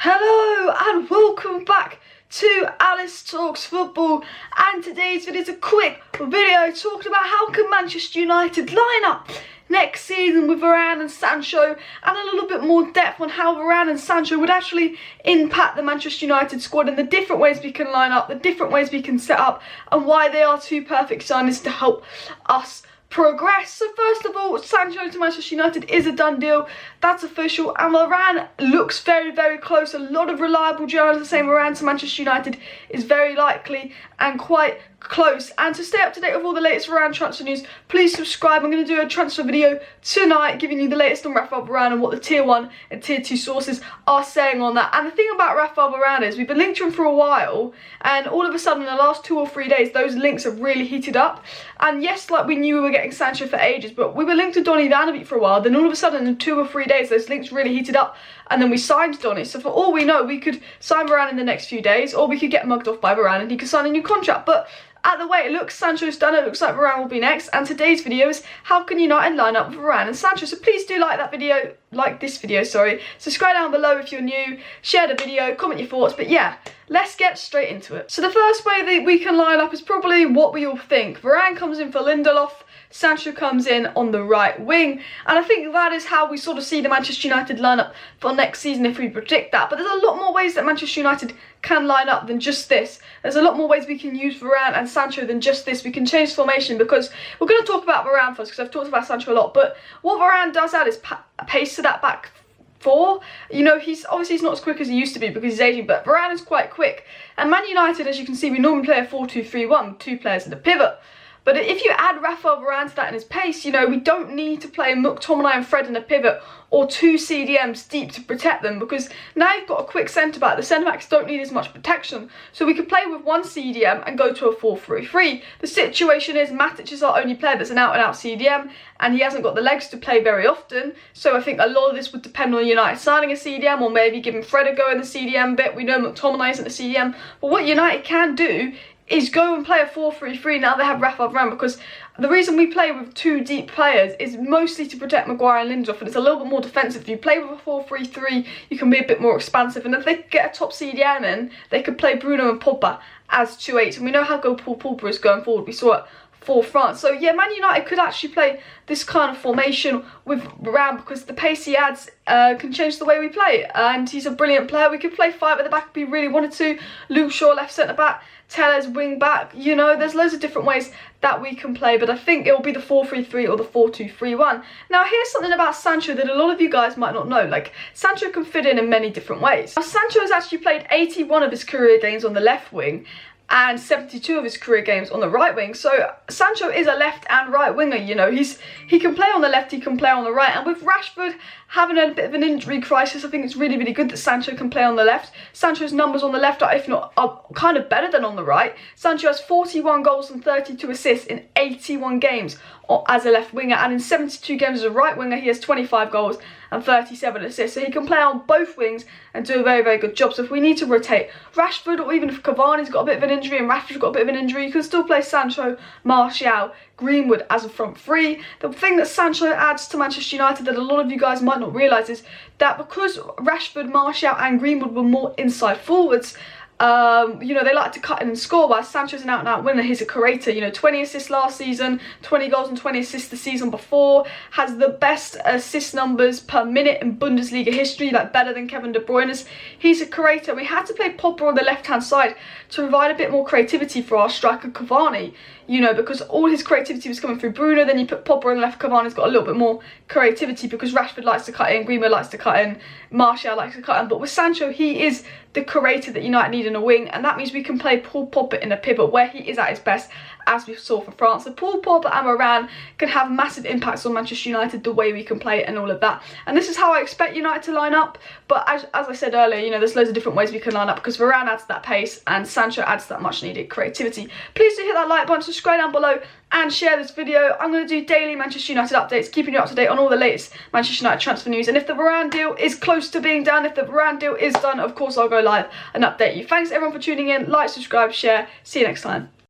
Hello and welcome back to Alice Talks Football, and today's video is a quick video talking about how can Manchester United line up next season with Varane and Sancho, and a little bit more depth on how Varane and Sancho would actually impact the Manchester United squad and the different ways we can line up, the different ways we can set up, and why they are two perfect signings to help us progress. So first of all, Sancho to Manchester United is a done deal. That's official, and Varane looks very, very close. A lot of reliable journalists are saying Varane to Manchester United is very likely and quite close. And to stay up to date with all the latest Varane transfer news, please subscribe. I'm going to do a transfer video tonight giving you the latest on Raphael Varane and what the tier 1 and tier 2 sources are saying on that. And the thing about Raphael Varane is we've been linked to him for a while, and all of a sudden in the last 2 or 3 days those links have really heated up. And yes, like we knew we were getting Sancho for ages, but we were linked to Donny van de Beek for a while. Then all of a sudden in 2 or 3 days those links really heated up, and then we signed Donny. So for all we know, we could sign Varane in the next few days, or we could get mugged off by Varane and he could sign a new contract. But at the way it looks, Sancho's done. It looks like Varane will be next, and today's video is how can United line up with Varane and Sancho. So please do like this video, subscribe down below if you're new, share the video, comment your thoughts. But yeah, let's get straight into it. So the first way that we can line up is probably what we all think. Varane comes in for Lindelof, Sancho comes in on the right wing, and I think that is how we sort of see the Manchester United lineup for next season if we predict that. But there's a lot more ways that Manchester United can line up than just this. There's a lot more ways we can use Varane and Sancho than just this. We can change formation, because we're going to talk about Varane first because I've talked about Sancho a lot. But what Varane does add is pace to that back four. You know, he's not as quick as he used to be because he's aging, but Varane is quite quick. And Man United, as you can see, we normally play a 4-2-3-1 with 2 players in the pivot. But if you add Raphael Varane to that in his pace, you know, we don't need to play McTominay and Fred in a pivot or 2 CDMs deep to protect them, because now you've got a quick centre-back. The centre-backs don't need as much protection. So we could play with 1 CDM and go to a 4-3-3. The situation is Matic is our only player that's an out-and-out CDM, and he hasn't got the legs to play very often. So I think a lot of this would depend on United signing a CDM, or maybe giving Fred a go in the CDM bit. We know McTominay isn't a CDM. But what United can do is go and play a 4-3-3 now they have Raphael Varane, because the reason we play with 2 deep players is mostly to protect Maguire and Lindelof, and it's a little bit more defensive. If you play with a 4-3-3, you can be a bit more expansive, and if they get a top CDM in, they could play Bruno and Pogba as 2-8s, and we know how good Paul Pogba is going forward. We saw it for France. So yeah, Man United could actually play this kind of formation with Varane, because the pace he adds can change the way we play, and he's a brilliant player. We could play 5 at the back if we really wanted to. Luke Shaw left centre back, Tellez wing back. You know, there's loads of different ways that we can play, but I think it will be the 4-3-3 or the 4-2-3-1. Now here's something about Sancho that a lot of you guys might not know. Like, Sancho can fit in many different ways. Now, Sancho has actually played 81 of his career games on the left wing and 72 of his career games on the right wing. So Sancho is a left and right winger. You know, he can play on the left, he can play on the right, and with Rashford having a bit of an injury crisis, I think it's really, really good that Sancho can play on the left. Sancho's numbers on the left are, if not, are kind of better than on the right. Sancho has 41 goals and 32 assists in 81 games as a left winger, and in 72 games as a right winger he has 25 goals and 37 assists. So he can play on both wings and do a very, very good job. So if we need to rotate Rashford, or even if Cavani's got a bit of an injury and Rashford's got a bit of an injury, you can still play Sancho, Martial, Greenwood as a front 3. The thing that Sancho adds to Manchester United that a lot of you guys might not realise is that because Rashford, Martial and Greenwood were more inside forwards, you know, they like to cut in and score, while Sancho's an out-and-out winner. He's a creator. You know, 20 assists last season, 20 goals and 20 assists the season before, has the best assist numbers per minute in Bundesliga history, like better than Kevin De Bruyne's. He's a creator. We had to play Pogba on the left-hand side to provide a bit more creativity for our striker Cavani, you know, because all his creativity was coming through Bruno. Then you put Pogba on the left, Cavani's got a little bit more creativity because Rashford likes to cut in, Greenwood likes to cut in, Martial likes to cut in. But with Sancho, he is the creator that United need in a wing, and that means we can play Paul Pogba in a pivot where he is at his best, as we saw for France. So Paul Pogba and Varane can have massive impacts on Manchester United, the way we can play it and all of that. And this is how I expect United to line up. But as I said earlier, you know, there's loads of different ways we can line up, because Varane adds that pace and Sancho adds that much needed creativity. Please do hit that like button, subscribe down below and share this video. I'm going to do daily Manchester United updates, keeping you up to date on all the latest Manchester United transfer news. And if the Varane deal is close to being done, if the Varane deal is done, of course I'll go live and update you. Thanks everyone for tuning in. Like, subscribe, share. See you next time.